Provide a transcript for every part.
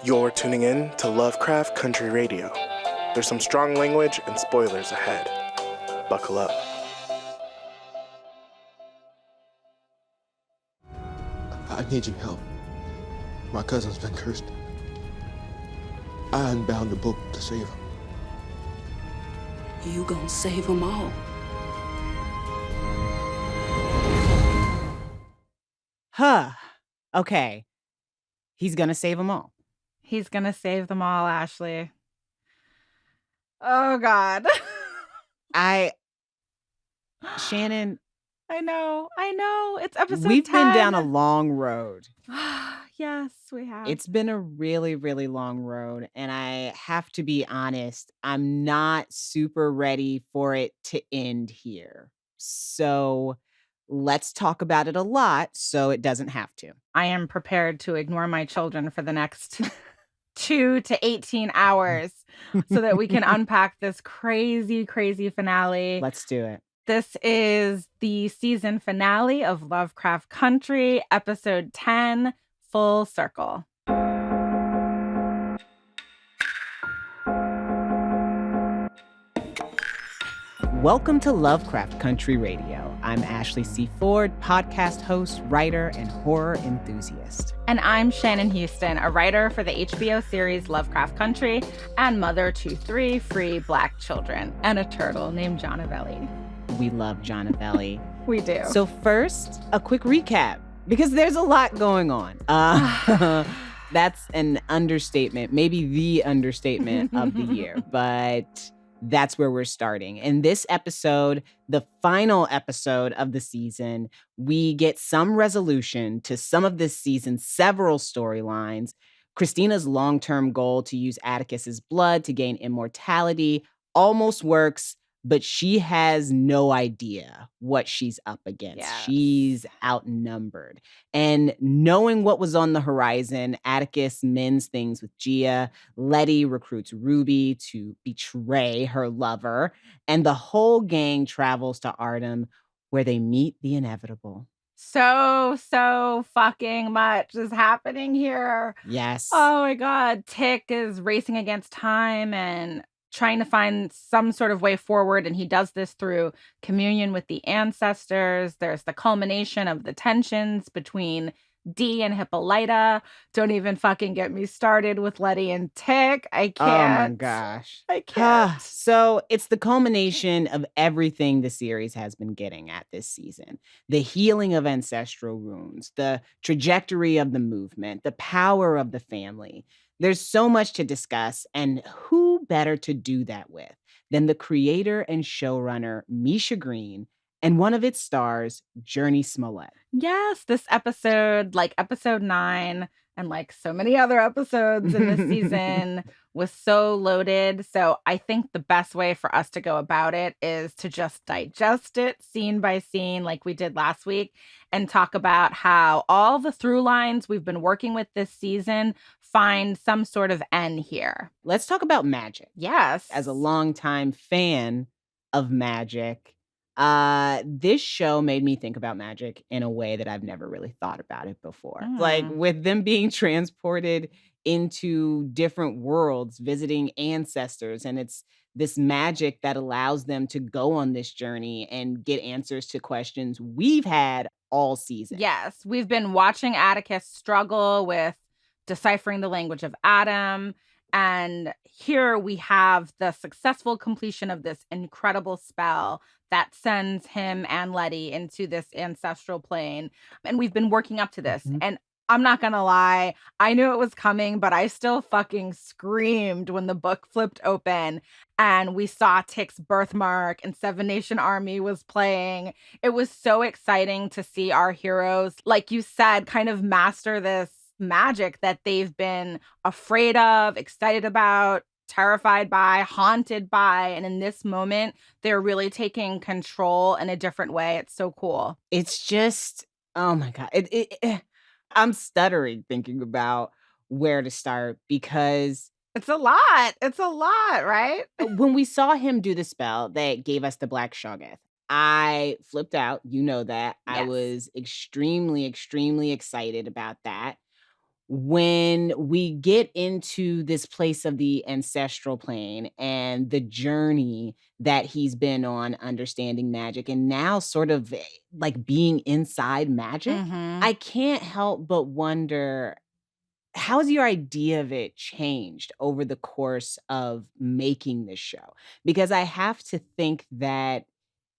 You're tuning in to Lovecraft Country Radio. There's some strong language and spoilers ahead. Buckle up. I need your help. My cousin's been cursed. I unbound the book to save him. You gonna save them all? Huh. Okay. He's gonna save them all. He's gonna save them all, Ashley. Oh, God. Shannon, I know. It's episode 10. we've been down a long road. Yes, we have. It's been a really, really long road. And I have to be honest, I'm not super ready for it to end here. So let's talk about it a lot so it doesn't have to. I am prepared to ignore my children for the next 2 to 18 hours so that we can unpack this crazy, crazy finale. Let's do it. This is the season finale of Lovecraft Country, episode 10, Full Circle. Welcome to Lovecraft Country Radio. I'm Ashley C. Ford, podcast host, writer, and horror enthusiast. And I'm Shannon Houston, a writer for the HBO series Lovecraft Country and mother to 3 free Black children and a turtle named Jonnavelli. We love Jonnavelli. We do. So first, a quick recap, because there's a lot going on. That's an understatement, maybe the understatement of the year, but that's where we're starting. In this episode, the final episode of the season, we get some resolution to some of this season's several storylines. Christina's long-term goal to use Atticus's blood to gain immortality almost works, but she has no idea what she's up against. Yes. She's outnumbered. And knowing what was on the horizon, Atticus mends things with Gia. Letty recruits Ruby to betray her lover. And the whole gang travels to Artem, where they meet the inevitable. So fucking much is happening here. Yes. Oh my God. Tick is racing against time and trying to find some sort of way forward. And he does this through communion with the ancestors. There's the culmination of the tensions between Dee and Hippolyta. Don't even fucking get me started with Letty and Tick. I can't. Oh my gosh. I can't. So it's the culmination of everything the series has been getting at this season. The healing of ancestral wounds, the trajectory of the movement, the power of the family. There's so much to discuss, and who better to do that with than the creator and showrunner, Misha Green, and one of its stars, Jurnee Smollett. Yes, this episode, like episode 9, and like so many other episodes in this season, was so loaded. So I think the best way for us to go about it is to just digest it scene by scene like we did last week and talk about how all the through lines we've been working with this season find some sort of end here. Let's talk about magic. Yes. As a longtime fan of magic, this show made me think about magic in a way that I've never really thought about it before. Like with them being transported into different worlds, visiting ancestors, and it's this magic that allows them to go on this journey and get answers to questions we've had all season. Yes, we've been watching Atticus struggle with deciphering the language of Adam. And here we have the successful completion of this incredible spell that sends him and Letty into this ancestral plane. And we've been working up to this. And I'm not going to lie, I knew it was coming, but I still fucking screamed when the book flipped open and we saw Tick's birthmark and Seven Nation Army was playing. It was so exciting to see our heroes, like you said, kind of master this magic that they've been afraid of, excited about, terrified by, haunted by. And in this moment, they're really taking control in a different way. It's so cool. It's just, oh my God. I'm stuttering thinking about where to start because it's a lot. It's a lot, right? when we saw him do the spell that gave us the Black Shoggoth, I flipped out. You know that. I Yes. was extremely, extremely excited about that. when we get into this place of the ancestral plane and the journey that he's been on understanding magic and now sort of like being inside magic, Mm-hmm. I can't help but wonder, how's your idea of it changed over the course of making this show? Because I have to think that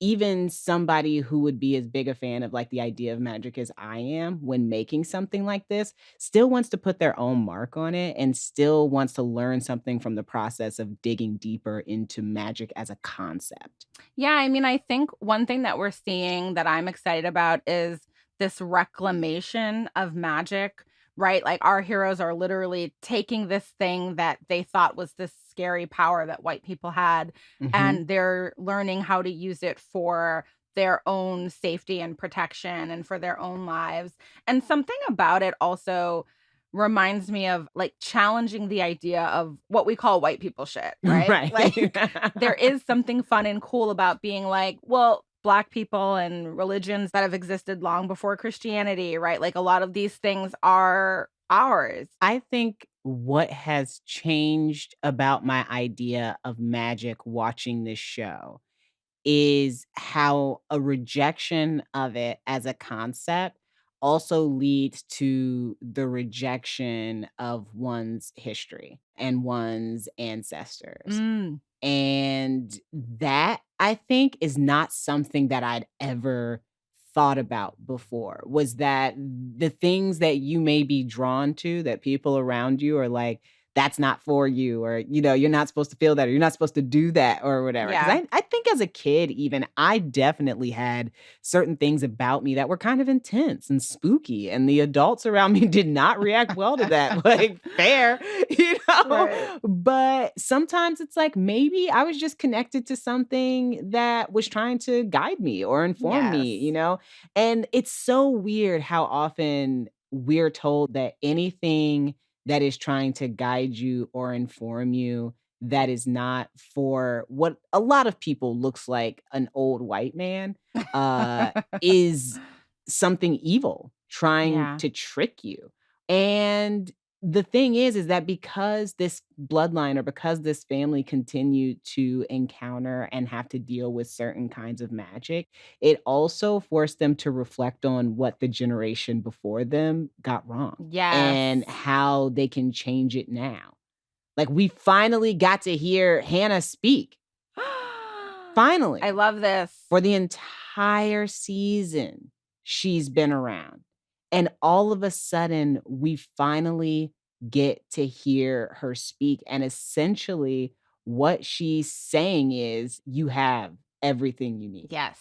even somebody who would be as big a fan of like the idea of magic as I am when making something like this still wants to put their own mark on it and still wants to learn something from the process of digging deeper into magic as a concept. Yeah, I mean, I think one thing that we're seeing that I'm excited about is this reclamation of magic, right? Like our heroes are literally taking this thing that they thought was this scary power that white people had, Mhm. and they're learning how to use it for their own safety and protection and for their own lives. And something about it also reminds me of like challenging the idea of what we call white people shit, right? Right. Like there is something fun and cool about being like, well, Black people and religions that have existed long before Christianity, right? Like a lot of these things are ours. I think what has changed about my idea of magic watching this show is how a rejection of it as a concept also leads to the rejection of one's history and one's ancestors. Mm. And that, I think, is not something that I'd ever thought about before, was that the things that you may be drawn to, that people around you are like, that's not for you, or, you're not supposed to feel that, or you're not supposed to do that, or whatever. 'Cause Yeah. I think as a kid, even, I definitely had certain things about me that were kind of intense and spooky, and the adults around me did not react well to that. Like, fair, Right. But sometimes it's like maybe I was just connected to something that was trying to guide me or inform me, Yes. And it's so weird how often we're told that anything that is trying to guide you or inform you that is not for what a lot of people looks like an old white man uh is something evil trying Yeah. to trick you. And the thing is that because this bloodline or because this family continued to encounter and have to deal with certain kinds of magic, it also forced them to reflect on what the generation before them got wrong Yes. and how they can change it now. Like, we finally got to hear Hannah speak. Finally. I love this. For the entire season, she's been around. And all of a sudden, we finally get to hear her speak. And essentially, what she's saying is, you have everything you need. Yes.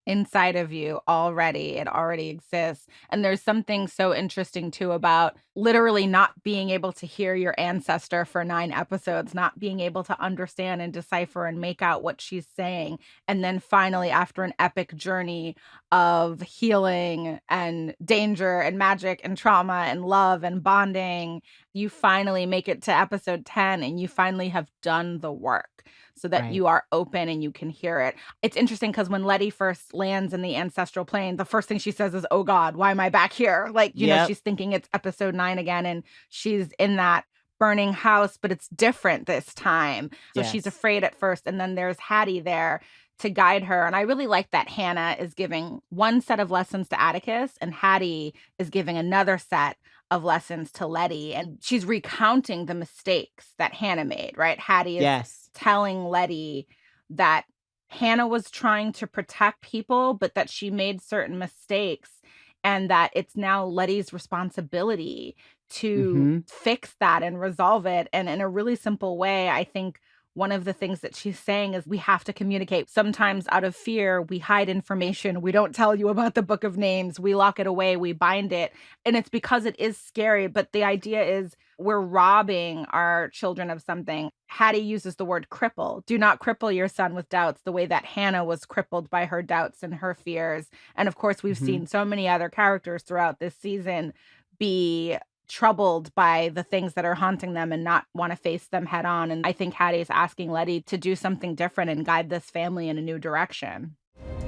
Inside of you already. It already exists. And there's something so interesting too about literally not being able to hear your ancestor for 9 episodes, not being able to understand and decipher and make out what she's saying. And then finally, after an epic journey of healing and danger and magic and trauma and love and bonding, you finally make it to episode 10 and you finally have done the work so that Right. you are open and you can hear it. It's interesting because when Letty first lands in the ancestral plane, the first thing she says is, "Oh God, why am I back here?" Like, Yep. she's thinking it's episode 9 again, and she's in that burning house, but it's different this time. So she's Yes. afraid at first, and then there's Hattie there to guide her. And I really like that Hannah is giving one set of lessons to Atticus, and Hattie is giving another set of lessons to Letty. And she's recounting the mistakes that Hannah made, right? Hattie is Yes. telling Letty that Hannah was trying to protect people, but that she made certain mistakes, and that it's now Letty's responsibility to Mhm. fix that and resolve it. And in a really simple way, I think one of the things that she's saying is we have to communicate. Sometimes out of fear, we hide information. We don't tell you about the book of names. We lock it away. We bind it. And it's because it is scary. But the idea is we're robbing our children of something. Hattie uses the word cripple. Do not cripple your son with doubts the way that Hannah was crippled by her doubts and her fears. And of course, we've Mhm. seen so many other characters throughout this season be troubled by the things that are haunting them and not want to face them head on. And I think Hattie is asking Letty to do something different and guide this family in a new direction.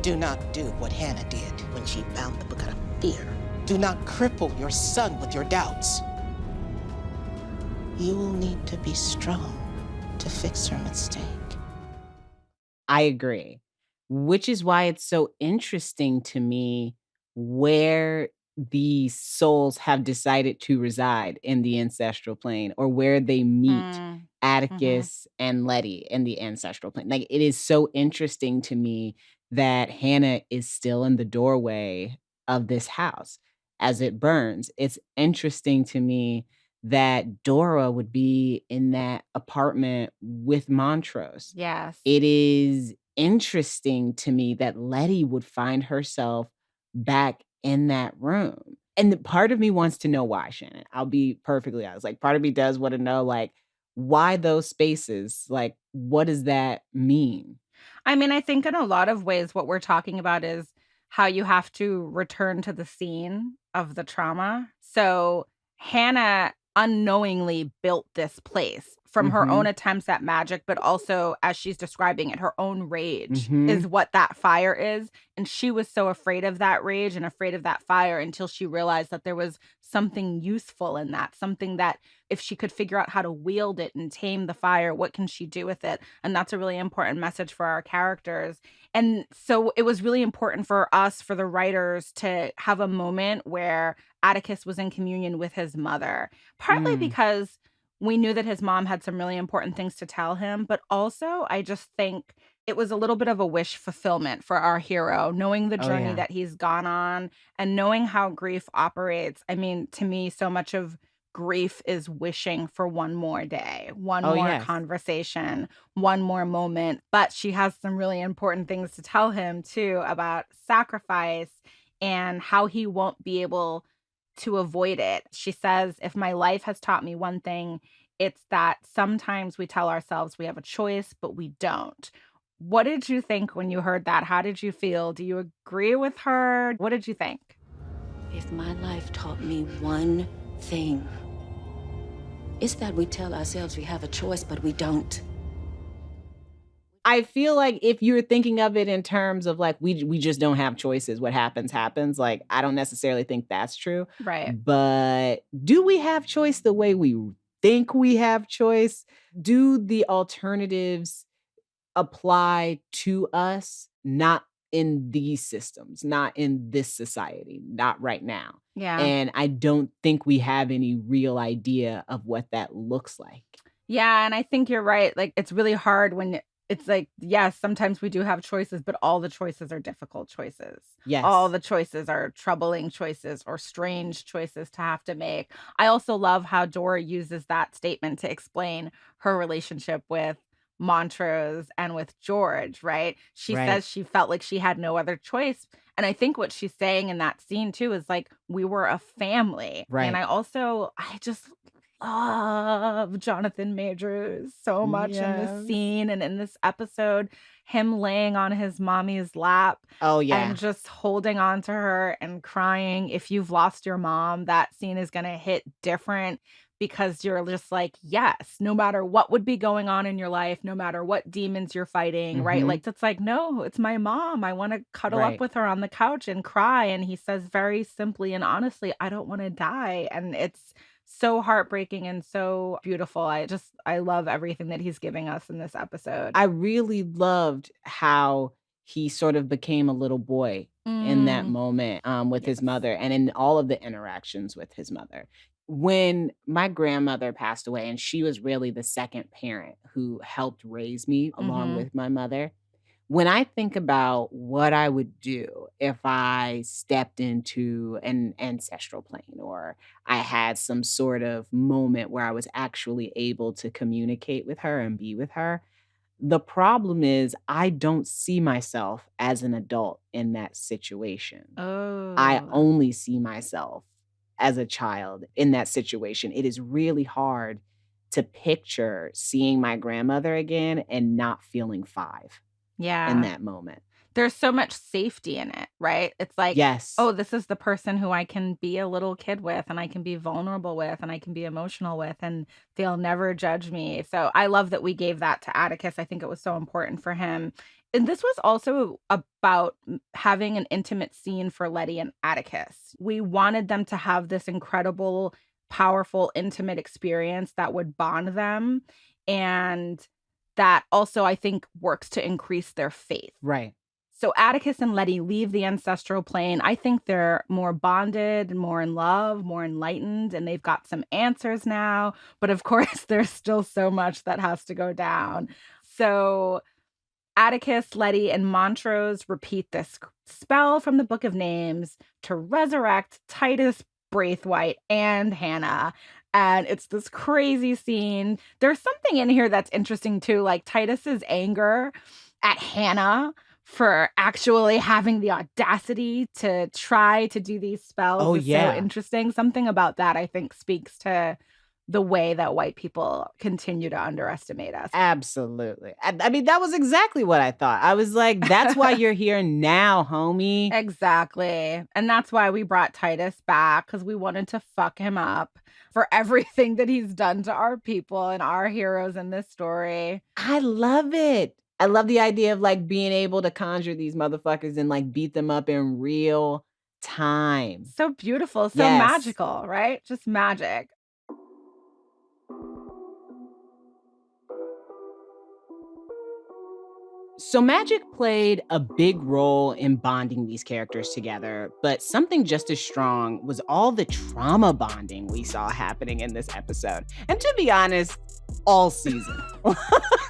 Do not do what Hannah did when she found the book out of fear. Do not cripple your son with your doubts. You will need to be strong to fix her mistake. I agree, which is why it's so interesting to me where these souls have decided to reside in the ancestral plane or where they meet Mm-hmm. Atticus and Letty in the ancestral plane. Like, it is so interesting to me that Hannah is still in the doorway of this house as it burns. It's interesting to me that Dora would be in that apartment with Montrose. Yes. It is interesting to me that Letty would find herself back in that room. And part of me wants to know why, Shannon. I'll be perfectly honest. Like, part of me does want to know, like, why those spaces? Like, what does that mean? I mean, I think in a lot of ways, what we're talking about is how you have to return to the scene of the trauma. So Hannah unknowingly built this place from her own attempts at magic, but also, as she's describing it, her own rage is what that fire is. And she was so afraid of that rage and afraid of that fire until she realized that there was something useful in that, something that if she could figure out how to wield it and tame the fire, what can she do with it? And that's a really important message for our characters. And so it was really important for us, for the writers, to have a moment where Atticus was in communion with his mother, partly because we knew that his mom had some really important things to tell him, but also I just think it was a little bit of a wish fulfillment for our hero, knowing the journey that he's gone on and knowing how grief operates. I mean, to me, so much of grief is wishing for one more day, one more conversation, one more moment. But she has some really important things to tell him, too, about sacrifice and how he won't be able to avoid it. She says, if my life has taught me one thing, it's that sometimes we tell ourselves we have a choice, but we don't. What did you think when you heard that? How did you feel? Do you agree with her? What did you think? If my life taught me one thing, it's that we tell ourselves we have a choice, but we don't. I feel like if you're thinking of it in terms of like, we just don't have choices, what happens, happens. Like, I don't necessarily think that's true. Right. But do we have choice the way we think we have choice? Do the alternatives apply to us? Not in these systems, not in this society, not right now. Yeah. And I don't think we have any real idea of what that looks like. Yeah. And I think you're right. Like, it's really hard when it's like, yes, sometimes we do have choices, but all the choices are difficult choices. Yes. All the choices are troubling choices or strange choices to have to make. I also love how Dora uses that statement to explain her relationship with Montrose and with George, right? She says she felt like she had no other choice. And I think what she's saying in that scene, too, is like, we were a family. Right. And I just love Jonathan Majors so much in this scene and in this episode. Him laying on his mommy's lap. Oh, yeah. And just holding on to her and crying. If you've lost your mom, that scene is going to hit different because you're just like, yes, no matter what would be going on in your life, no matter what demons you're fighting, right? Like, that's like, no, it's my mom. I want to cuddle up with her on the couch and cry. And he says very simply and honestly, I don't want to die. And it's so heartbreaking and so beautiful. I love everything that he's giving us in this episode. I really loved how he sort of became a little boy in that moment with his mother and in all of the interactions with his mother. When my grandmother passed away, and she was really the second parent who helped raise me along with my mother, when I think about what I would do if I stepped into an ancestral plane or I had some sort of moment where I was actually able to communicate with her and be with her, the problem is I don't see myself as an adult in that situation. I only see myself as a child in that situation. It is really hard to picture seeing my grandmother again and not feeling 5. Yeah. In that moment. There's so much safety in it, right? It's like, oh, this is the person who I can be a little kid with and I can be vulnerable with and I can be emotional with and they'll never judge me. So I love that we gave that to Atticus. I think it was so important for him. And this was also about having an intimate scene for Letty and Atticus. We wanted them to have this incredible powerful, intimate experience that would bond them. And that also, I think, works to increase their faith. Right. So Atticus and Letty leave the ancestral plane. I think they're more bonded, more in love, more enlightened, and they've got some answers now. But of course, there's still so much that has to go down. So Atticus, Letty, and Montrose repeat this spell from the Book of Names to resurrect Titus, Braithwaite, and Hannah. And it's this crazy scene. There's something in here that's interesting too, like Titus's anger at Hannah for actually having the audacity to try to do these spells is so interesting. Something about that, I think, speaks to the way that white people continue to underestimate us. Absolutely. I mean, that was exactly what I thought. I was like, that's why you're here now, homie. Exactly. And that's why we brought Titus back, because we wanted to fuck him up for everything that he's done to our people and our heroes in this story. I love it. I love the idea of like being able to conjure these motherfuckers and like beat them up in real time. So beautiful, so magical, right? Just magic. So magic played a big role in bonding these characters together, but something just as strong was all the trauma bonding we saw happening in this episode. And to be honest, all season. A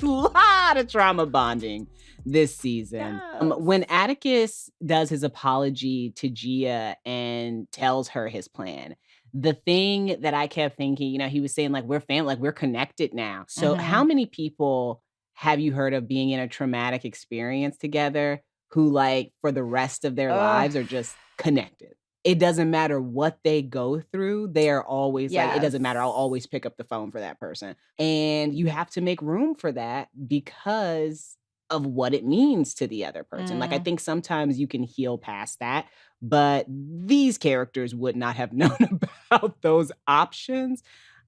lot of trauma bonding this season. Yes. When Atticus does his apology to Gia and tells her his plan, the thing that I kept thinking, you know, he was saying like, we're family, like we're connected now. So how many people have you heard of being in a traumatic experience together who like for the rest of their lives are just connected? It doesn't matter what they go through. They are always like, it doesn't matter. I'll always pick up the phone for that person. And you have to make room for that because of what it means to the other person. Like, I think sometimes you can heal past that, but these characters would not have known about those options.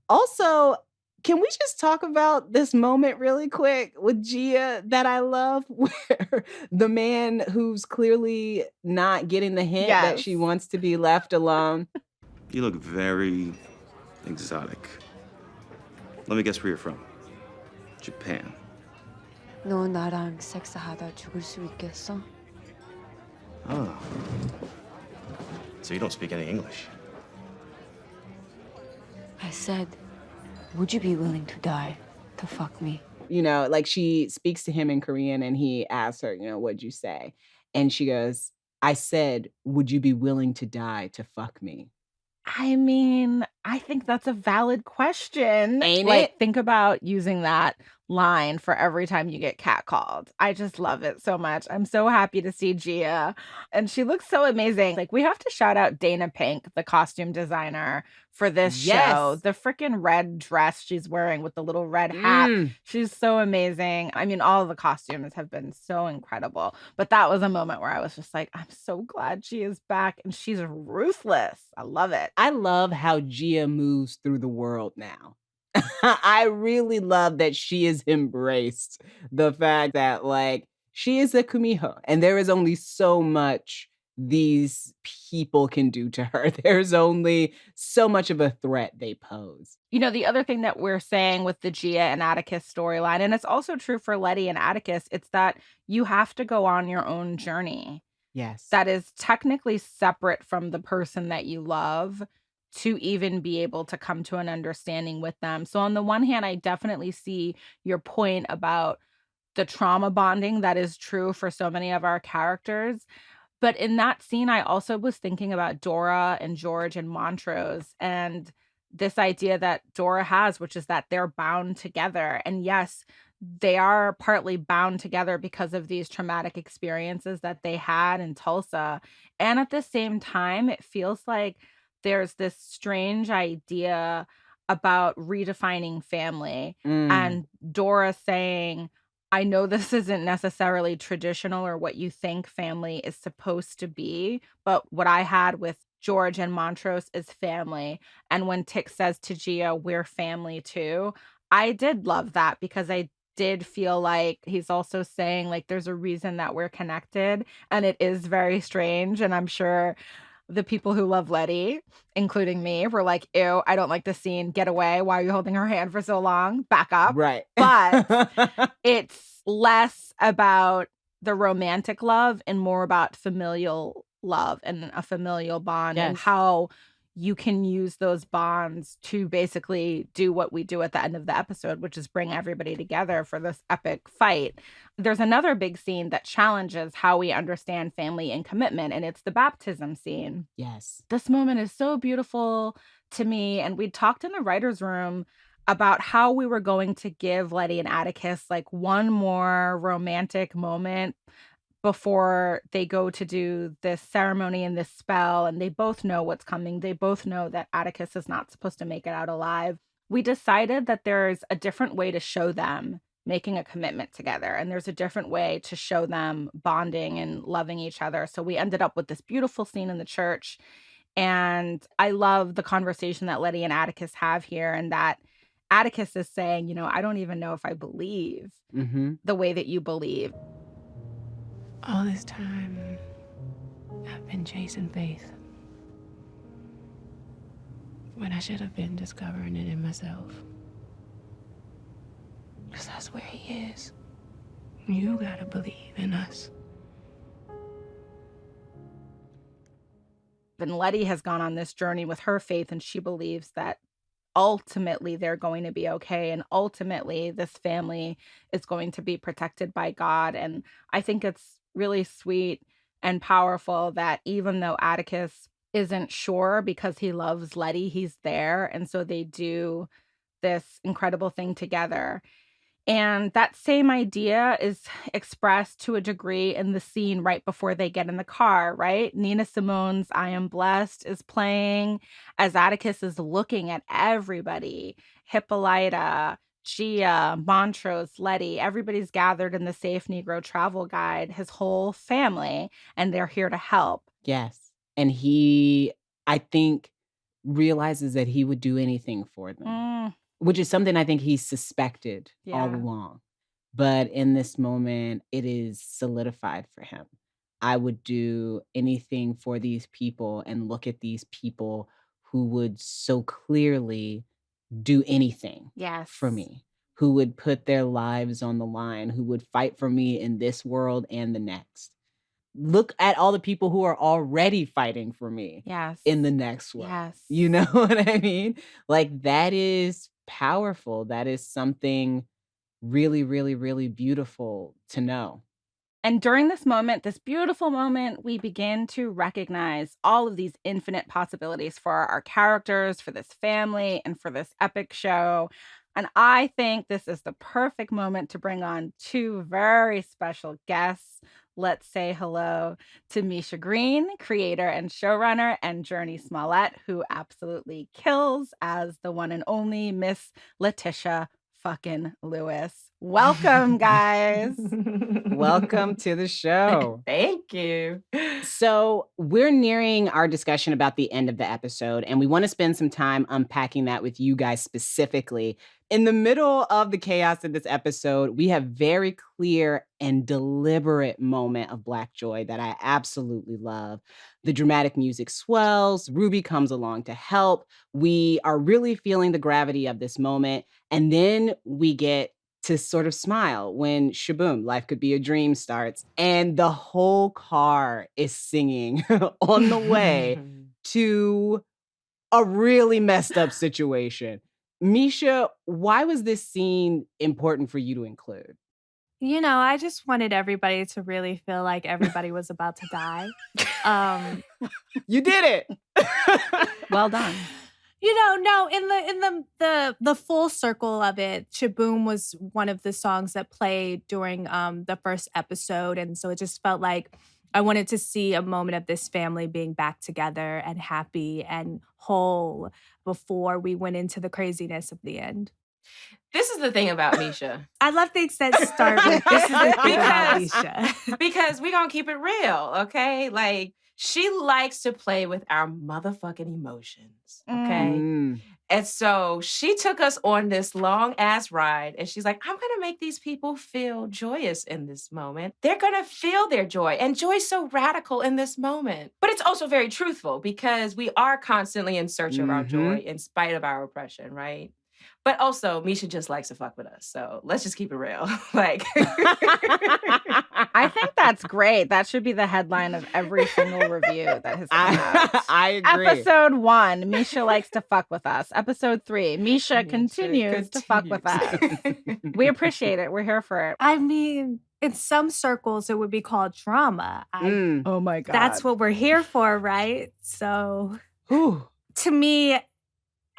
Also, can we just talk about this moment really quick with Gia that I love, where the man who's clearly not getting the hint that she wants to be left alone? You look very exotic. Let me guess where you're from. Japan. 너 나랑 섹스하다 죽을 수 있겠어? Oh. So you don't speak any English? I said, would you be willing to die to fuck me? You know, like she speaks to him in Korean and he asks her, you know, what'd you say? And she goes, I said, would you be willing to die to fuck me? I mean, I think that's a valid question. Ain't like, it? Think about using that line for every time you get catcalled. I just love it so much. I'm so happy to see Gia. And she looks so amazing. Like, we have to shout out Dana Pink, the costume designer for this show. The freaking red dress she's wearing with the little red hat. She's so amazing. I mean, all of the costumes have been so incredible. But that was a moment where I was just like, I'm so glad she is back. And she's ruthless. I love it. I love how Gia moves through the world now. I really love that she has embraced the fact that, like, she is a kumiho, and there is only so much these people can do to her. There's only so much of a threat they pose. You know, the other thing that we're saying with the Gia and Atticus storyline, and it's also true for Letty and Atticus, it's that you have to go on your own journey. Yes. That is technically separate from the person that you love, to even be able to come to an understanding with them. So on the one hand, I definitely see your point about the trauma bonding that is true for so many of our characters. But in that scene, I also was thinking about Dora and George and Montrose and this idea that Dora has, which is that they're bound together. And yes, they are partly bound together because of these traumatic experiences that they had in Tulsa. And at the same time, it feels like there's this strange idea about redefining family and Dora saying, I know this isn't necessarily traditional or what you think family is supposed to be, but what I had with George and Montrose is family. And when Tick says to Gia, we're family too, I did love that because I did feel like he's also saying like there's a reason that we're connected, and it is very strange. And I'm sure the people who love Letty, including me, were like, ew, I don't like this scene. Get away. Why are you holding her hand for so long? Back up. Right. But it's less about the romantic love and more about familial love and a familial bond and how you can use those bonds to basically do what we do at the end of the episode, which is bring everybody together for this epic fight. There's another big scene that challenges how we understand family and commitment, and it's the baptism scene. Yes. This moment is so beautiful to me, and we talked in the writer's room about how we were going to give Letty and Atticus like one more romantic moment before they go to do this ceremony and this spell, and they both know what's coming. They both know that Atticus is not supposed to make it out alive. We decided that there's a different way to show them making a commitment together, and there's a different way to show them bonding and loving each other. So we ended up with this beautiful scene in the church, and I love the conversation that Letty and Atticus have here, and that Atticus is saying, you know, I don't even know if I believe the way that you believe. All this time, I've been chasing faith. When I should have been discovering it in myself. Because that's where he is. You gotta believe in us. And Letty has gone on this journey with her faith, and she believes that ultimately they're going to be okay, and ultimately this family is going to be protected by God. And I think it's really sweet and powerful that even though Atticus isn't sure because he loves Letty, he's there, and so they do this incredible thing together. And that same idea is expressed to a degree in the scene right before they get in the car, right? Nina Simone's I Am Blessed is playing as Atticus is looking at everybody. Hippolyta, Gia, Montrose, Letty, everybody's gathered in the Safe Negro Travel Guide, his whole family, and they're here to help. Yes. And he, I think, realizes that he would do anything for them. Which is something I think he suspected all along. But in this moment, it is solidified for him. I would do anything for these people, and look at these people who would so clearly do anything for me, who would put their lives on the line, who would fight for me in this world and the next. Look at all the people who are already fighting for me in the next world. You know what I mean? Like, that is powerful. That is something really, really, really beautiful to know. And during this moment, this beautiful moment, we begin to recognize all of these infinite possibilities for our characters, for this family, and for this epic show. And I think this is the perfect moment to bring on two very special guests. Let's say hello to Misha Green, creator and showrunner, and Jurnee Smollett, who absolutely kills as the one and only Miss Letitia fucking Lewis. Welcome, guys. Welcome to the show. Thank you. So we're nearing our discussion about the end of the episode, and we want to spend some time unpacking that with you guys specifically. In the middle of the chaos of this episode, we have very clear and deliberate moment of Black joy that I absolutely love. The dramatic music swells. Ruby comes along to help. We are really feeling the gravity of this moment. And then we get to sort of smile when Shaboom, Life Could Be a Dream starts, and the whole car is singing on the way to a really messed up situation. Misha, why was this scene important for you to include? You know, I just wanted everybody to really feel like everybody was about to die. You did it. Well done. You know, no, in the full circle of it, Shaboom was one of the songs that played during the first episode, and so it just felt like I wanted to see a moment of this family being back together and happy and whole before we went into the craziness of the end. This is the thing about Misha. I love things that start with this is the thing about Misha. Because we're going to keep it real, okay? Like, she likes to play with our motherfucking emotions, okay? And so she took us on this long ass ride and she's like, I'm going to make these people feel joyous in this moment. They're going to feel their joy. And joy's so radical in this moment. But it's also very truthful because we are constantly in search of our joy in spite of our oppression, right? But also, Misha just likes to fuck with us. So let's just keep it real. Like, I think that's great. That should be the headline of every single review that has come out. I agree. Episode 1, Misha likes to fuck with us. Episode 3, Misha continues to fuck with us. We appreciate it. We're here for it. I mean, in some circles, it would be called drama. Oh my God. That's what we're here for, right? So, to me,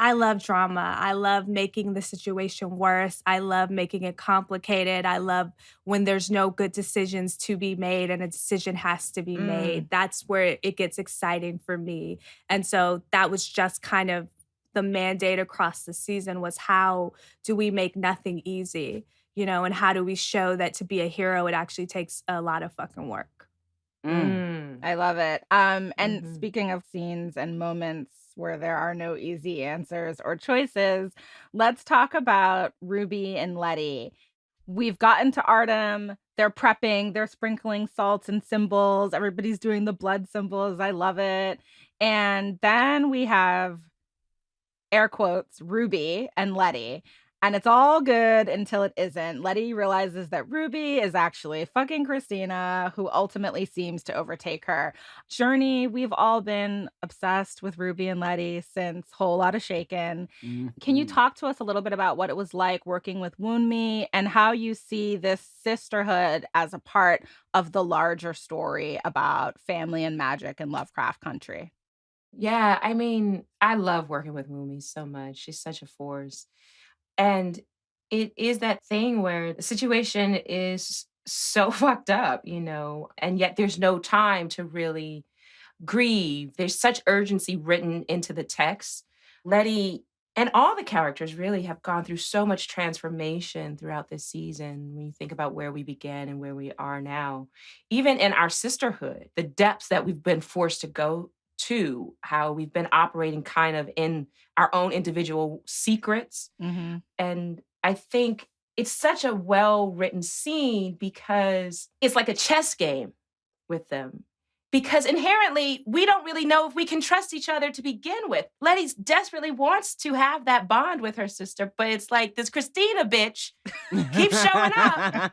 I love drama. I love making the situation worse. I love making it complicated. I love when there's no good decisions to be made and a decision has to be made. That's where it gets exciting for me. And so that was just kind of the mandate across the season was how do we make nothing easy, you know, and how do we show that to be a hero, it actually takes a lot of fucking work. I love it. And speaking of scenes and moments where there are no easy answers or choices, let's talk about Ruby and Letty. We've gotten to Artem. They're prepping. They're sprinkling salts and symbols. Everybody's doing the blood symbols. I love it. And then we have, air quotes, Ruby and Letty. And it's all good until it isn't. Letty realizes that Ruby is actually fucking Christina, who ultimately seems to overtake her. Jurnee, we've all been obsessed with Ruby and Letty since Whole Lotta Shaken. Can you talk to us a little bit about what it was like working with Woonmi and how you see this sisterhood as a part of the larger story about family and magic in Lovecraft Country? Yeah, I mean, I love working with Woonmi so much. She's such a force. And it is that thing where the situation is so fucked up, you know, and yet there's no time to really grieve. There's such urgency written into the text. Letty and all the characters really have gone through so much transformation throughout this season. When you think about where we began and where we are now, even in our sisterhood, the depths that we've been forced to go to, how we've been operating kind of in our own individual secrets. And I think it's such a well-written scene because it's like a chess game with them. Because inherently, we don't really know if we can trust each other to begin with. Letty desperately wants to have that bond with her sister, but it's like, this Christina bitch keeps showing up.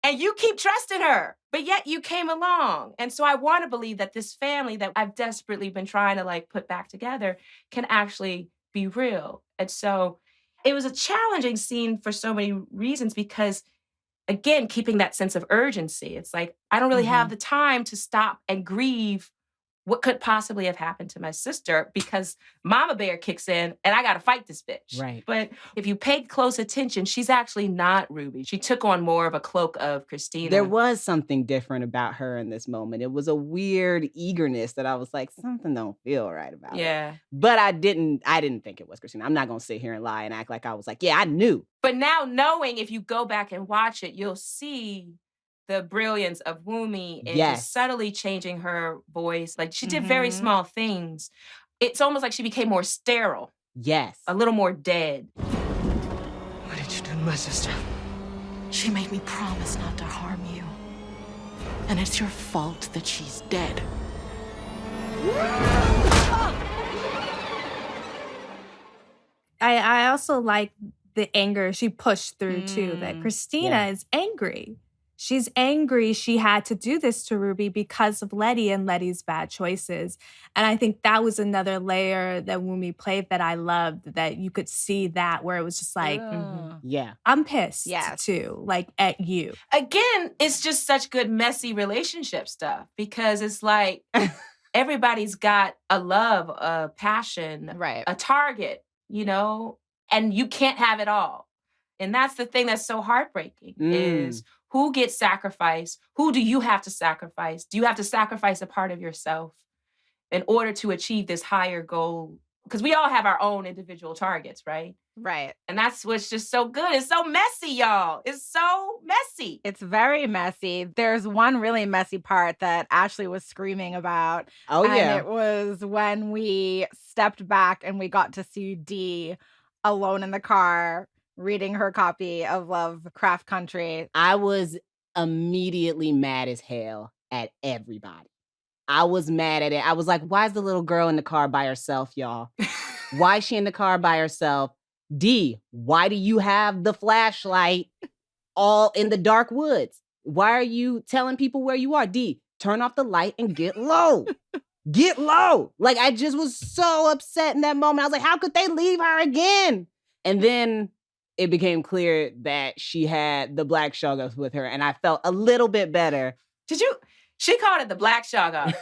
And you keep trusting her, but yet you came along. And so I want to believe that this family that I've desperately been trying to like put back together can actually be real. And so it was a challenging scene for so many reasons because, again, keeping that sense of urgency. It's like, I don't really have the time to stop and grieve what could possibly have happened to my sister because Mama Bear kicks in and I got to fight this bitch. Right. But if you paid close attention, she's actually not Ruby. She took on more of a cloak of Christina. There was something different about her in this moment. It was a weird eagerness that I was like, something don't feel right about it. But I didn't think it was Christina. I'm not going to sit here and lie and act like I was like, yeah, I knew. But now knowing, if you go back and watch it, you'll see the brilliance of Woonmi in just subtly changing her voice. Like she did very small things. It's almost like she became more sterile. Yes. A little more dead. What did you do to my sister? She made me promise not to harm you. And it's your fault that she's dead. I also like the anger she pushed through too, that Christina is angry. She's angry she had to do this to Ruby because of Letty and Letty's bad choices. And I think that was another layer that Woonmi played that I loved, that you could see that where it was just like, I'm pissed too, like at you. Again, it's just such good messy relationship stuff because it's like everybody's got a love, a passion, a target, you know, and you can't have it all. And that's the thing that's so heartbreaking is who gets sacrificed? Who do you have to sacrifice? Do you have to sacrifice a part of yourself in order to achieve this higher goal? Because we all have our own individual targets, right? Right. And that's what's just so good. It's so messy, y'all. It's so messy. It's very messy. There's one really messy part that Ashley was screaming about. Oh, and yeah. it was when we stepped back and we got to see Dee alone in the car reading her copy of Lovecraft Country. I was immediately mad as hell at everybody. I was mad at it. I was like, why is the little girl in the car by herself, y'all? Why is she in the car by herself? Dee, why do you have the flashlight all in the dark woods? Why are you telling people where you are? Dee, turn off the light and get low. Get low. Like, I just was so upset in that moment. I was like, how could they leave her again? And then it became clear that she had the black shoggoth with her, and I felt a little bit better. She called it the black shoggoth.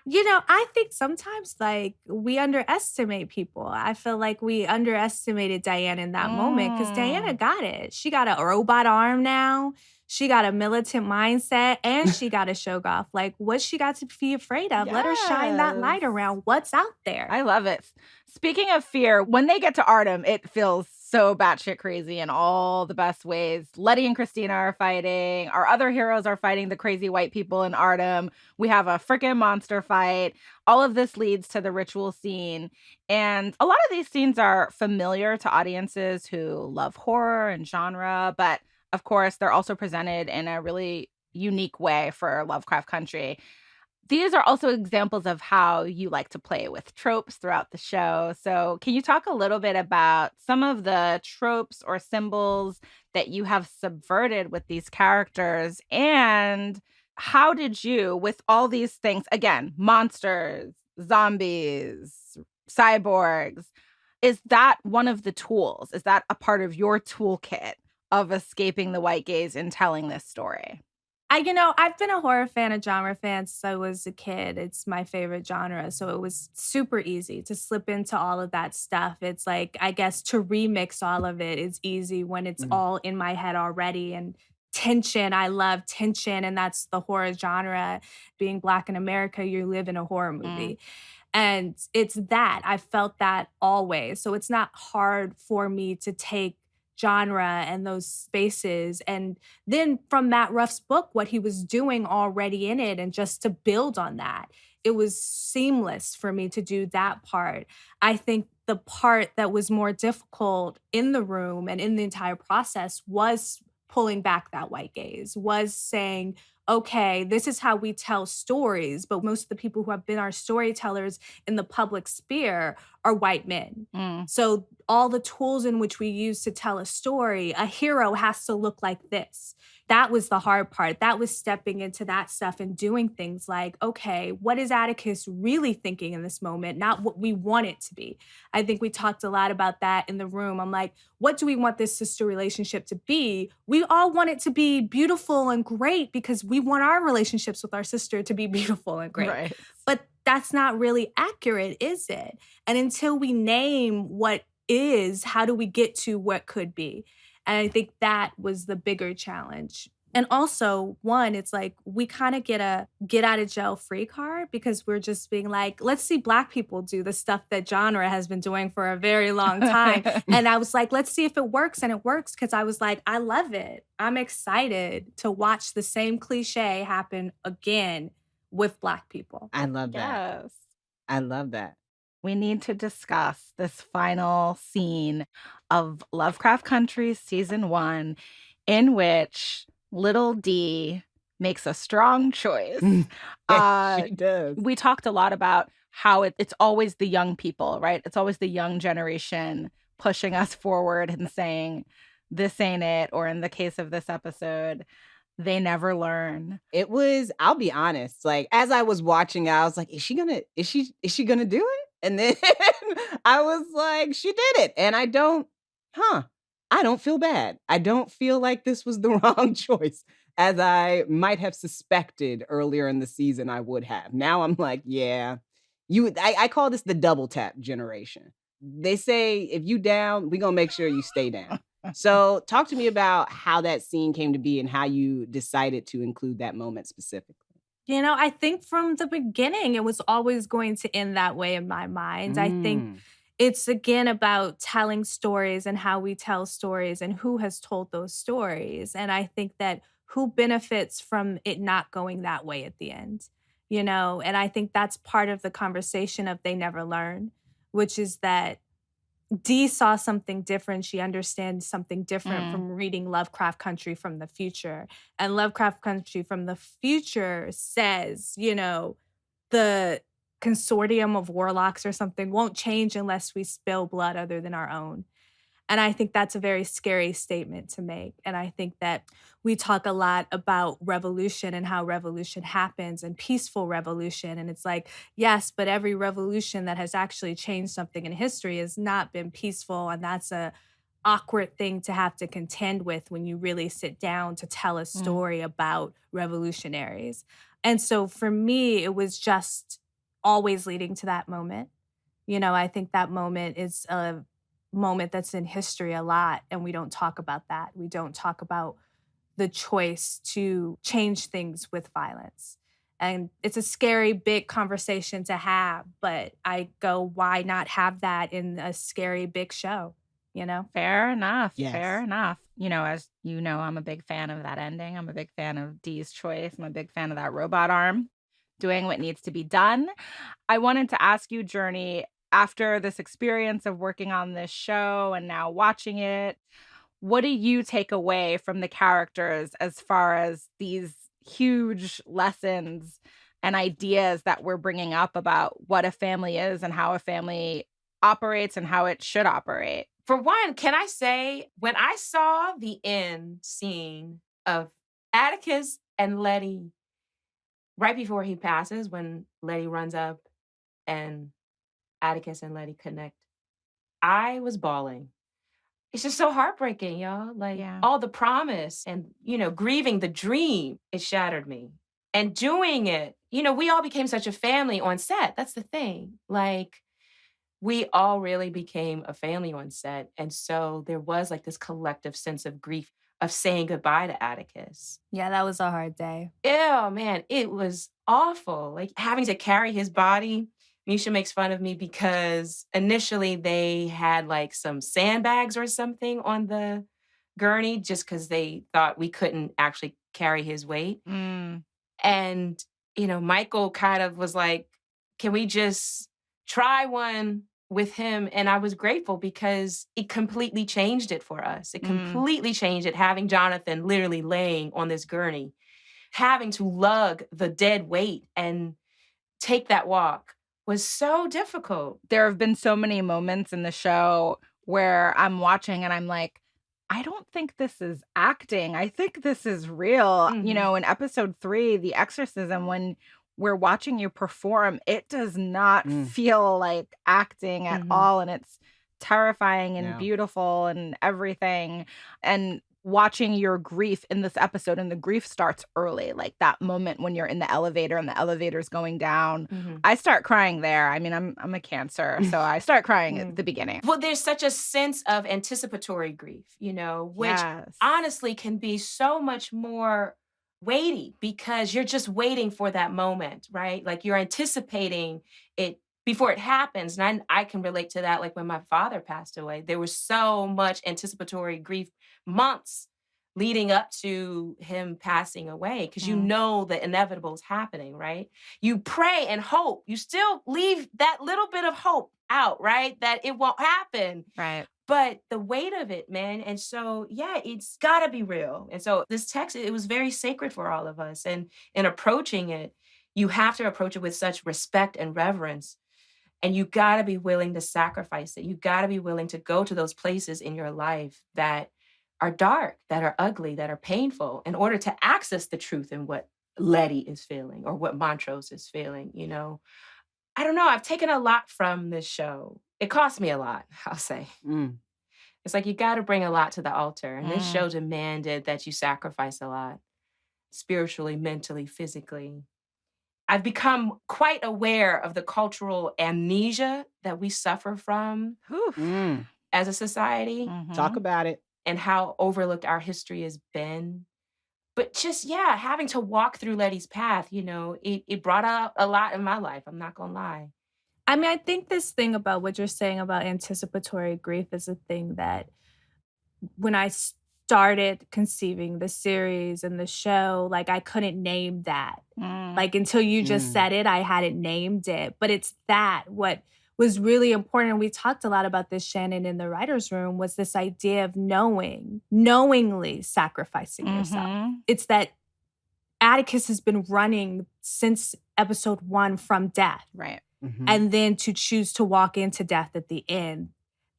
You know, I think sometimes, like, we underestimate people. I feel like we underestimated Diana in that moment because Diana got it. She got a robot arm now. She got a militant mindset, and she got a shoggoth. Like, what's she got to be afraid of? Let her shine that light around what's out there. I love it. Speaking of fear, when they get to Artem, it feels so batshit crazy in all the best ways. Letty and Christina are fighting. Our other heroes are fighting the crazy white people in Artem. We have a freaking monster fight. All of this leads to the ritual scene. And a lot of these scenes are familiar to audiences who love horror and genre, but of course, they're also presented in a really unique way for Lovecraft Country. These are also examples of how you like to play with tropes throughout the show. So can you talk a little bit about some of the tropes or symbols that you have subverted with these characters? And how did you, with all these things, again, monsters, zombies, cyborgs, is that one of the tools? Is that a part of your toolkit of escaping the white gaze and telling this story? I've been a horror fan, a genre fan since I was a kid. It's my favorite genre. So it was super easy to slip into all of that stuff. It's like, I guess, to remix all of it is easy when it's all in my head already. And tension, I love tension. And that's the horror genre. Being Black in America, you live in a horror movie. And it's that. I felt that always. So it's not hard for me to take genre and those spaces. And then from Matt Ruff's book, what he was doing already in it, and just to build on that, it was seamless for me to do that part. I think the part that was more difficult in the room and in the entire process was pulling back that white gaze, was saying, okay, this is how we tell stories, but most of the people who have been our storytellers in the public sphere are white men. So all the tools in which we use to tell a story, a hero has to look like this. That was the hard part. That was stepping into that stuff and doing things like, okay, what is Atticus really thinking in this moment? Not what we want it to be. I think we talked a lot about that in the room. I'm like, what do we want this sister relationship to be? We all want it to be beautiful and great because we want our relationships with our sister to be beautiful and great. Right. But that's not really accurate, is it? And until we name what is, how do we get to what could be? And I think that was the bigger challenge. And also, one, it's like we kind of get a get out of jail free card because we're just being like, let's see Black people do the stuff that genre has been doing for a very long time. And I was like, let's see if it works. And it works because I was like, I love it. I'm excited to watch the same cliche happen again with Black people. I love that. Yes. I love that. We need to discuss this final scene of Lovecraft Country Season 1 in which little Dee makes a strong choice. She does. We talked a lot about how it's always the young people, right? It's always the young generation pushing us forward and saying, this ain't it. Or in the case of this episode, they never learn. It was, I'll be honest, like as I was watching, I was like, is she gonna do it? And then I was like, she did it. And I don't feel bad. I don't feel like this was the wrong choice, as I might have suspected earlier in the season I would have. Now I'm like, yeah, I call this the double tap generation. They say, if you down, we gonna make sure you stay down. So talk to me about how that scene came to be and how you decided to include that moment specifically. I think from the beginning, it was always going to end that way in my mind. I think it's again about telling stories and how we tell stories and who has told those stories. And I think that who benefits from it not going that way at the end, you know? And I think that's part of the conversation of They Never Learn, which is that Dee saw something different. She understands something different from reading Lovecraft Country from the future. And Lovecraft Country from the future says, you know, the consortium of warlocks or something won't change unless we spill blood other than our own. And I think that's a very scary statement to make. And I think that we talk a lot about revolution and how revolution happens and peaceful revolution. And it's like, yes, but every revolution that has actually changed something in history has not been peaceful. And that's a awkward thing to have to contend with when you really sit down to tell a story about revolutionaries. And so for me, it was just always leading to that moment. You know, I think that moment is a moment that's in history a lot, and we don't talk about that. We don't talk about the choice to change things with violence. And it's a scary, big conversation to have, but I go, why not have that in a scary, big show, you know? Fair enough. Yes. Fair enough. You know, as you know, I'm a big fan of that ending. I'm a big fan of Dee's choice. I'm a big fan of that robot arm doing what needs to be done. I wanted to ask you, Jurnee, after this experience of working on this show and now watching it, what do you take away from the characters as far as these huge lessons and ideas that we're bringing up about what a family is and how a family operates and how it should operate? For one, can I say, when I saw the end scene of Atticus and Letty right before he passes, when Letty runs up and Atticus and Letty connect, I was bawling. It's just so heartbreaking, y'all. Like, all the promise and, you know, grieving the dream, it shattered me. And doing it, you know, we all became such a family on set. That's the thing. Like, we all really became a family on set. And so there was like this collective sense of grief of saying goodbye to Atticus. Yeah, that was a hard day. Ew, man, it was awful. Like having to carry his body. Misha makes fun of me because initially they had like some sandbags or something on the gurney just because they thought we couldn't actually carry his weight. And, you know, Michael kind of was like, can we just try one with him? And I was grateful because it completely changed it for us. It completely changed it, having Jonathan literally laying on this gurney, having to lug the dead weight and take that walk was so difficult. There have been so many moments in the show where I'm watching and I'm like, I don't think this is acting. I think this is real. You know, in episode 3, The Exorcism, when we're watching you perform, it does not feel like acting at all. And it's terrifying and beautiful and everything. And watching your grief in this episode, and the grief starts early, like that moment when you're in the elevator and the elevator's going down. I start crying there. I mean, I'm a Cancer, so I start crying at the beginning. Well, there's such a sense of anticipatory grief, you know, which honestly can be so much more weighty because you're just waiting for that moment, right? Like you're anticipating it before it happens. And I can relate to that. Like when my father passed away, there was so much anticipatory grief months leading up to him passing away because you know the inevitable is happening, right? You pray and hope. You still leave that little bit of hope out, right? That it won't happen. Right. But the weight of it, man. And so, yeah, it's got to be real. And so this text, it was very sacred for all of us. And in approaching it, you have to approach it with such respect and reverence. And you got to be willing to sacrifice it. You got to be willing to go to those places in your life that are dark, that are ugly, that are painful in order to access the truth in what Letty is feeling or what Montrose is feeling, you know. I don't know. I've taken a lot from this show. It cost me a lot, I'll say. It's like you got to bring a lot to the altar. And this show demanded that you sacrifice a lot, spiritually, mentally, physically. I've become quite aware of the cultural amnesia that we suffer from as a society. Talk about it. And how overlooked our history has been. But just, yeah, having to walk through Letty's path, you know, it brought out a lot in my life. I'm not going to lie. I mean, I think this thing about what you're saying about anticipatory grief is a thing that when I started conceiving the series and the show, like I couldn't name that. Like until you just said it, I hadn't named it. But it's that what was really important. We talked a lot about this, Shannon, in the writer's room, was this idea of knowingly sacrificing yourself. It's that Atticus has been running since episode 1 from death. Right. And then to choose to walk into death at the end,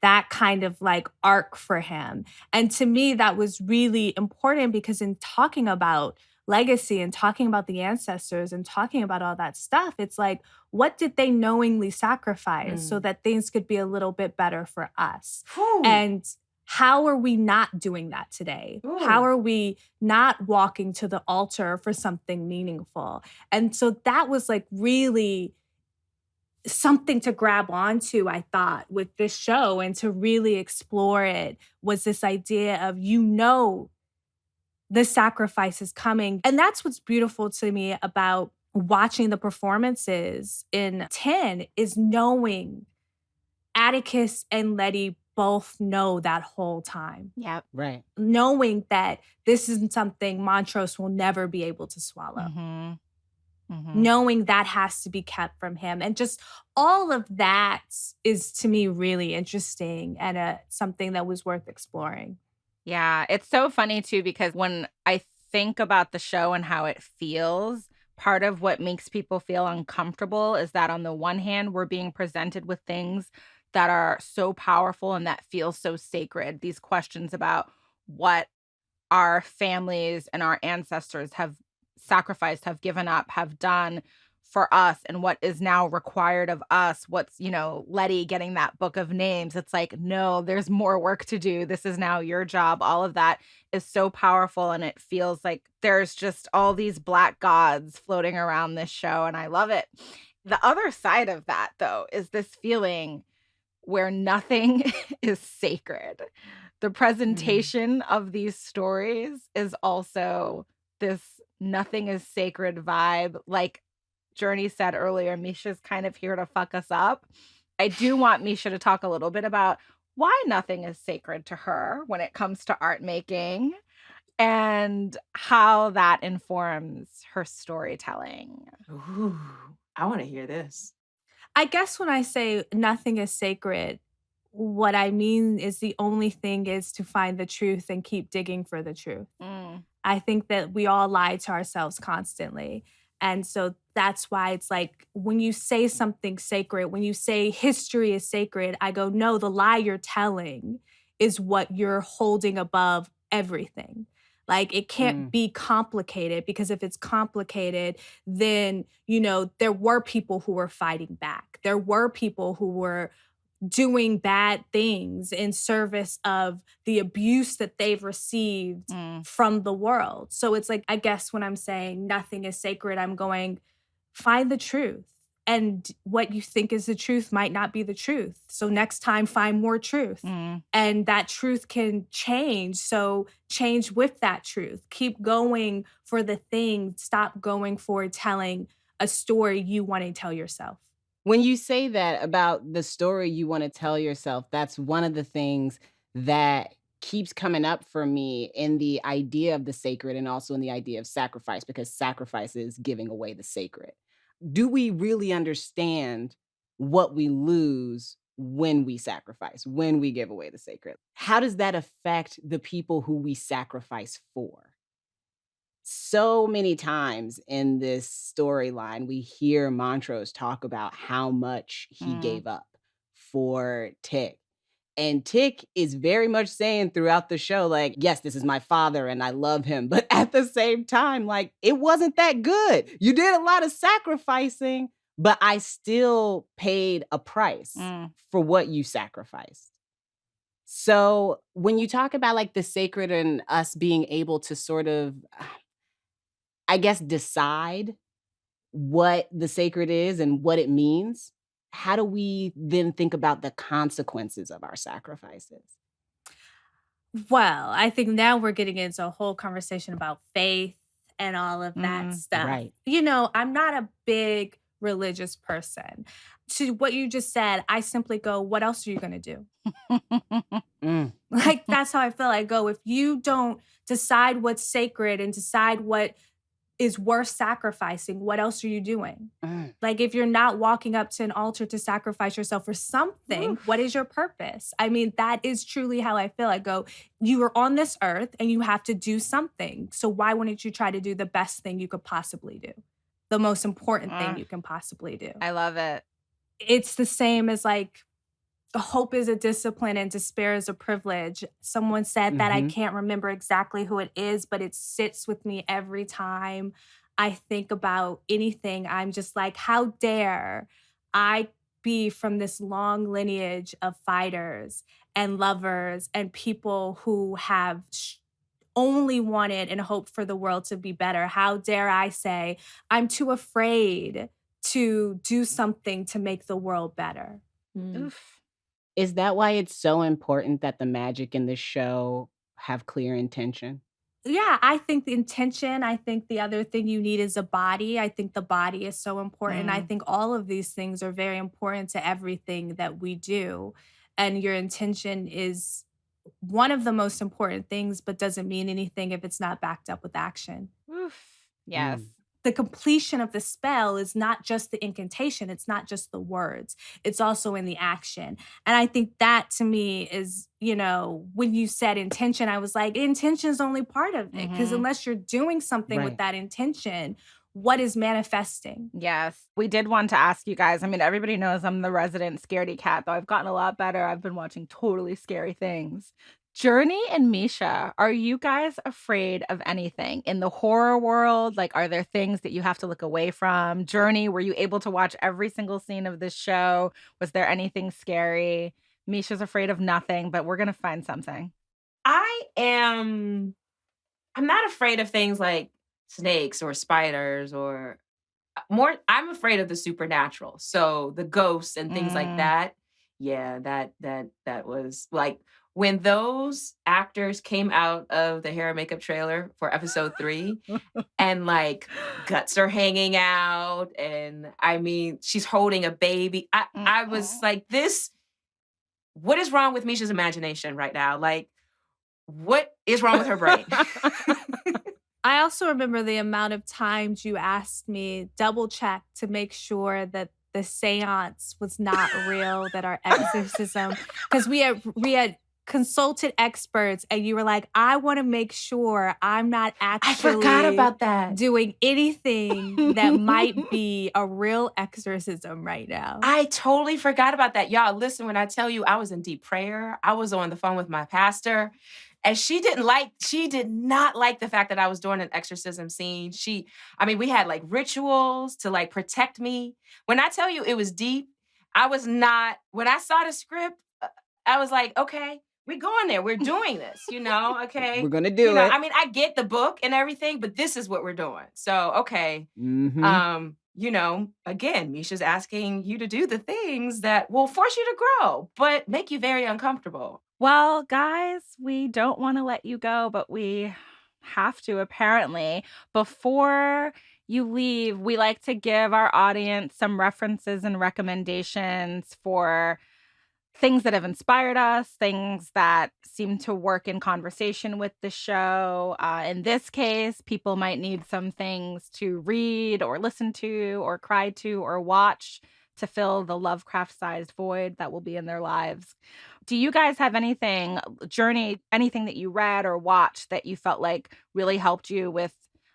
that kind of like arc for him. And to me, that was really important because in talking about legacy and talking about the ancestors and talking about all that stuff, it's like, what did they knowingly sacrifice so that things could be a little bit better for us? And how are we not doing that today? How are we not walking to the altar for something meaningful? And so that was like really something to grab onto, I thought, with this show and to really explore it was this idea of, the sacrifice is coming. And that's what's beautiful to me about watching the performances in 10 is knowing Atticus and Letty both know that whole time. Yep. Right. Knowing that this isn't something Montrose will never be able to swallow. Knowing that has to be kept from him. And just all of that is, to me, really interesting and something that was worth exploring. Yeah, it's so funny, too, because when I think about the show and how it feels, part of what makes people feel uncomfortable is that on the one hand, we're being presented with things that are so powerful and that feel so sacred. These questions about what our families and our ancestors have sacrificed, have given up, have done for us, and what is now required of us. What's, Letty getting that book of names. It's like, no, there's more work to do. This is now your job. All of that is so powerful. And it feels like there's just all these black gods floating around this show. And I love it. The other side of that, though, is this feeling where nothing is sacred. The presentation of these stories is also this nothing is sacred vibe. Like Jurnee said earlier, Misha's kind of here to fuck us up. I do want Misha to talk a little bit about why nothing is sacred to her when it comes to art making and how that informs her storytelling. Ooh, I want to hear this. I guess when I say nothing is sacred, what I mean is the only thing is to find the truth and keep digging for the truth. I think that we all lie to ourselves constantly. And so that's why it's like when you say something sacred, when you say history is sacred, I go, no, the lie you're telling is what you're holding above everything. Like it can't be complicated because if it's complicated, then, there were people who were fighting back. There were people who were doing bad things in service of the abuse that they've received from the world. So it's like, I guess when I'm saying nothing is sacred, I'm going, find the truth. And what you think is the truth might not be the truth. So next time, find more truth. And that truth can change. So change with that truth. Keep going for the thing. Stop going for telling a story you want to tell yourself. When you say that about the story you want to tell yourself, that's one of the things that keeps coming up for me in the idea of the sacred and also in the idea of sacrifice, because sacrifice is giving away the sacred. Do we really understand what we lose when we sacrifice, when we give away the sacred? How does that affect the people who we sacrifice for? So many times in this storyline, we hear Montrose talk about how much he gave up for Tick. And Tick is very much saying throughout the show, like, yes, this is my father and I love him. But at the same time, like, it wasn't that good. You did a lot of sacrificing, but I still paid a price for what you sacrificed. So when you talk about like the sacred and us being able to sort of, I guess, decide what the sacred is and what it means, how do we then think about the consequences of our sacrifices? Well, I think now we're getting into a whole conversation about faith and all of that stuff. Right. I'm not a big religious person. To what you just said, I simply go, what else are you going to do? Like, that's how I feel. I go, if you don't decide what's sacred and decide what is worth sacrificing, what else are you doing? Like, if you're not walking up to an altar to sacrifice yourself for something, what is your purpose? I mean, that is truly how I feel. I go, you are on this earth and you have to do something. So why wouldn't you try to do the best thing you could possibly do? The most important thing you can possibly do. I love it. It's the same as like, hope is a discipline and despair is a privilege. Someone said that. I can't remember exactly who it is, but it sits with me every time I think about anything. I'm just like, how dare I be from this long lineage of fighters and lovers and people who have only wanted and hoped for the world to be better. How dare I say I'm too afraid to do something to make the world better? Oof. Is that why it's so important that the magic in the show have clear intention? Yeah, I think the intention, I think the other thing you need is a body. I think the body is so important. I think all of these things are very important to everything that we do. And your intention is one of the most important things, but doesn't mean anything if it's not backed up with action. Oof. Yes. The completion of the spell is not just the incantation. It's not just the words. It's also in the action. And I think that to me is, you know, when you said intention, I was like, intention is only part of it. Because unless you're doing something with that intention, what is manifesting? Yes. We did want to ask you guys. I mean, everybody knows I'm the resident scaredy cat, though I've gotten a lot better. I've been watching totally scary things. Jurnee and Misha, are you guys afraid of anything in the horror world? Like, are there things that you have to look away from? Jurnee, were you able to watch every single scene of this show? Was there anything scary? Misha's afraid of nothing, but we're going to find something. I'm not afraid of things like snakes or spiders or more. I'm afraid of the supernatural. So the ghosts and things like that. Yeah, that was like, when those actors came out of the hair and makeup trailer for episode 3 and like guts are hanging out and I mean, she's holding a baby. I was like, what is wrong with Misha's imagination right now? Like, what is wrong with her brain? I also remember the amount of times you asked me double check to make sure that the seance was not real, that our exorcism, because we had consulted experts and you were like, I want to make sure I'm not actually I forgot about that. Doing anything that might be a real exorcism right now. I totally forgot about that. Y'all, listen, when I tell you I was in deep prayer, I was on the phone with my pastor and she did not like the fact that I was doing an exorcism scene. We had like rituals to like protect me. When I tell you it was deep, when I saw the script, I was like, okay, we're going there. We're doing this, okay? We're going to do it. I mean, I get the book and everything, but this is what we're doing. So, okay. Again, Misha's asking you to do the things that will force you to grow, but make you very uncomfortable. Well, guys, we don't want to let you go, but we have to, apparently. Before you leave, we like to give our audience some references and recommendations for things that have inspired us, things that seem to work in conversation with the show. In this case, people might need some things to read or listen to or cry to or watch to fill the Lovecraft-sized void that will be in their lives. Do you guys have anything, Jurnee, anything that you read or watched that you felt like really helped you with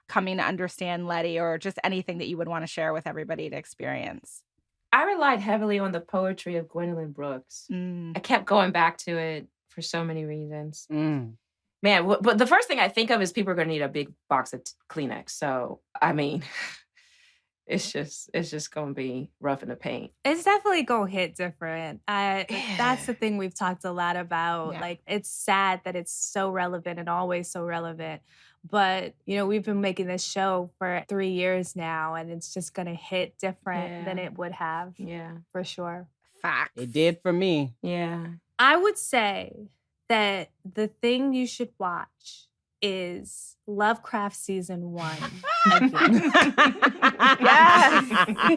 coming to understand Letty, or just anything that you would want to share with everybody to experience? I relied heavily on the poetry of Gwendolyn Brooks. I kept going back to it for so many reasons. Man, but the first thing I think of is people are going to need a big box of Kleenex. So, I mean, it's just going to be rough in the paint. It's definitely going to hit different. That's the thing we've talked a lot about. Yeah. Like, it's sad that it's so relevant and always so relevant. But, we've been making this show for 3 years now, and it's just going to hit different than it would have. Yeah. For sure. Facts. It did for me. Yeah. I would say that the thing you should watch is Lovecraft Season 1. Yes.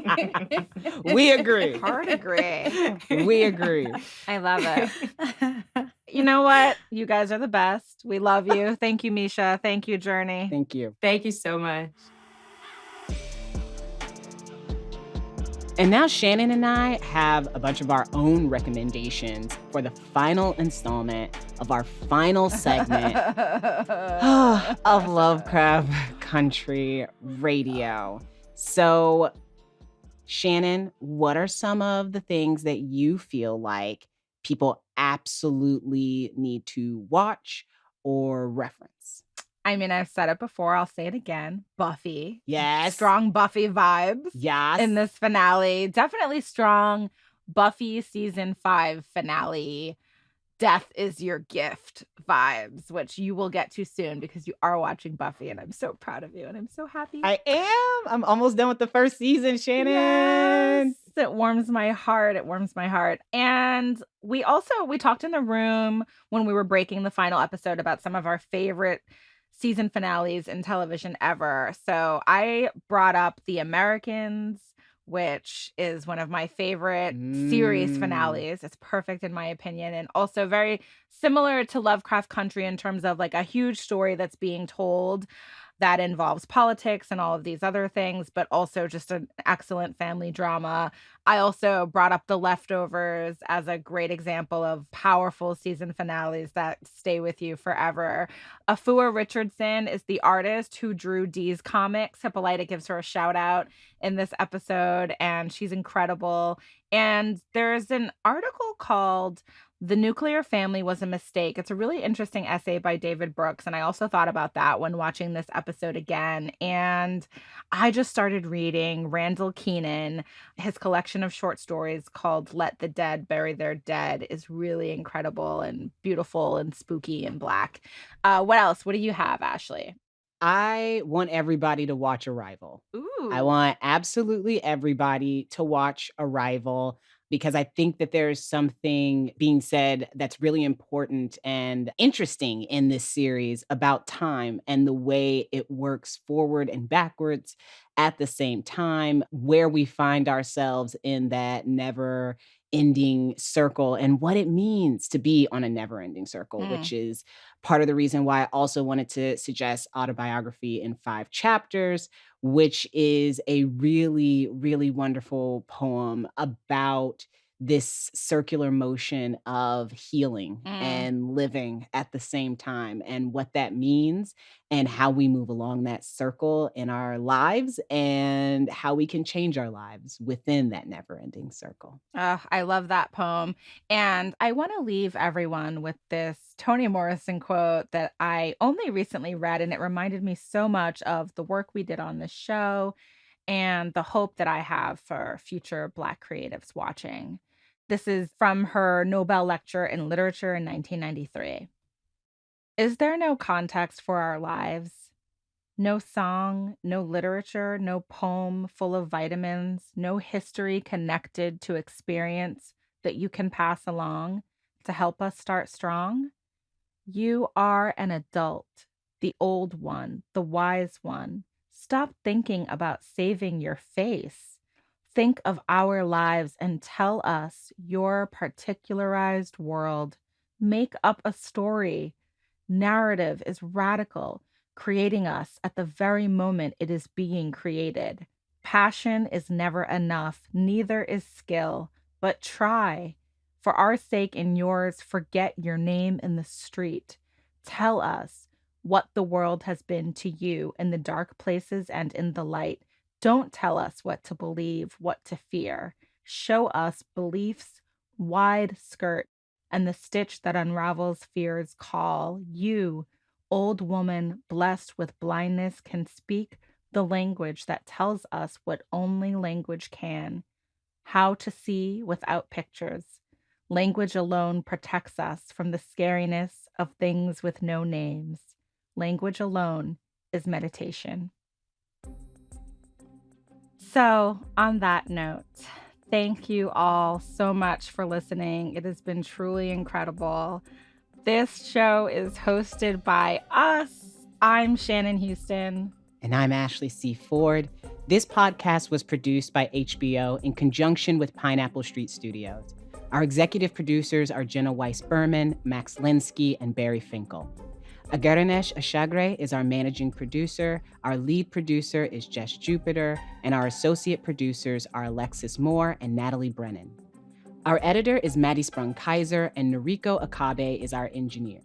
We agree. Hard agree. We agree. I love it. You know what? You guys are the best. We love you. Thank you, Misha. Thank you, Jurnee. Thank you. Thank you so much. And now Shannon and I have a bunch of our own recommendations for the final installment of our final segment of Lovecraft Country Radio. So, Shannon, what are some of the things that you feel like people absolutely need to watch or reference? I mean, I've said it before. I'll say it again. Buffy. Yes. Strong Buffy vibes. Yes. In this finale. Definitely strong Buffy season 5 finale. Death is your gift vibes, which you will get to soon because you are watching Buffy, and I'm so proud of you, and I'm so happy. I am. I'm almost done with the first season, Shannon. Yes. It warms my heart. It warms my heart. And we talked in the room when we were breaking the final episode about some of our favorite season finales in television ever. So I brought up The Americans, which is one of my favorite series finales. It's perfect in my opinion, and also very similar to Lovecraft Country in terms of like a huge story that's being told that involves politics and all of these other things, but also just an excellent family drama. I also brought up The Leftovers as a great example of powerful season finales that stay with you forever. Afua Richardson is the artist who drew Dee's comics. Hippolyta gives her a shout out in this episode, and she's incredible. And there's an article called The Nuclear Family Was a Mistake. It's a really interesting essay by David Brooks, and I also thought about that when watching this episode again. And I just started reading Randall Kenan. His collection of short stories called Let the Dead Bury Their Dead is really incredible and beautiful and spooky and black. What else? What do you have, Ashley? I want everybody to watch Arrival. Ooh. I want absolutely everybody to watch Arrival, because I think that there's something being said that's really important and interesting in this series about time and the way it works forward and backwards at the same time, where we find ourselves in that never ending circle and what it means to be on a never ending circle, which is part of the reason why I also wanted to suggest Autobiography in 5 chapters, which is a really, really wonderful poem about this circular motion of healing and living at the same time, and what that means and how we move along that circle in our lives and how we can change our lives within that never-ending circle. I love that poem. And I want to leave everyone with this Toni Morrison quote that I only recently read, and it reminded me so much of the work we did on this show and the hope that I have for future Black creatives watching. This is from her Nobel lecture in literature in 1993. Is there no context for our lives? No song, no literature, no poem full of vitamins, no history connected to experience that you can pass along to help us start strong? You are an adult, the old one, the wise one. Stop thinking about saving your face. Think of our lives and tell us your particularized world. Make up a story. Narrative is radical, creating us at the very moment it is being created. Passion is never enough, neither is skill, but try. For our sake and yours, forget your name in the street. Tell us what the world has been to you in the dark places and in the light. Don't tell us what to believe, what to fear. Show us belief's wide skirt and the stitch that unravels fear's call. You, old woman blessed with blindness, can speak the language that tells us what only language can. How to see without pictures. Language alone protects us from the scariness of things with no names. Language alone is meditation. So, on that note, thank you all so much for listening. It has been truly incredible. This show is hosted by us. I'm Shannon Houston. And I'm Ashley C. Ford. This podcast was produced by HBO in conjunction with Pineapple Street Studios. Our executive producers are Jenna Weiss-Berman, Max Linsky, and Barry Finkel. Agaranesh Ashagre is our managing producer. Our lead producer is Jess Jupiter, and our associate producers are Alexis Moore and Natalie Brennan. Our editor is Maddie Sprung-Kaiser, and Noriko Akabe is our engineer.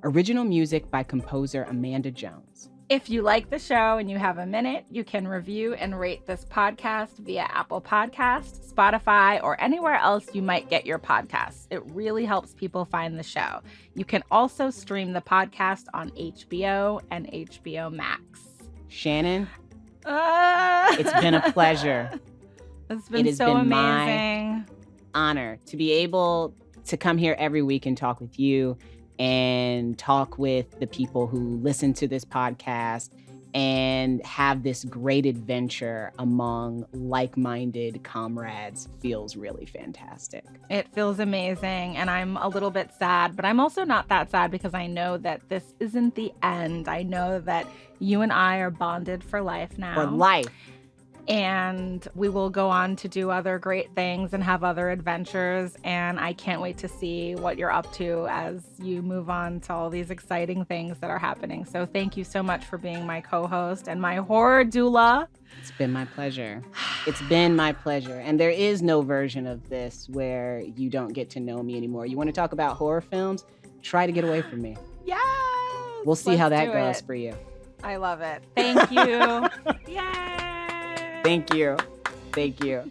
Original music by composer Amanda Jones. If you like the show and you have a minute, you can review and rate this podcast via Apple Podcasts, Spotify, or anywhere else you might get your podcasts. It really helps people find the show. You can also stream the podcast on HBO and HBO Max. Shannon, it's been a pleasure. It's been so amazing. My honor to be able to come here every week and talk with you and talk with the people who listen to this podcast and have this great adventure among like-minded comrades feels really fantastic. It feels amazing, and I'm a little bit sad, but I'm also not that sad because I know that this isn't the end. I know that you and I are bonded for life now. For life. And we will go on to do other great things and have other adventures. And I can't wait to see what you're up to as you move on to all these exciting things that are happening. So thank you so much for being my co-host and my horror doula. It's been my pleasure. It's been my pleasure. And there is no version of this where you don't get to know me anymore. You want to talk about horror films? Try to get away from me. Yes! We'll see how that goes for you. I love it. Thank you. Yay! Thank you. Thank you.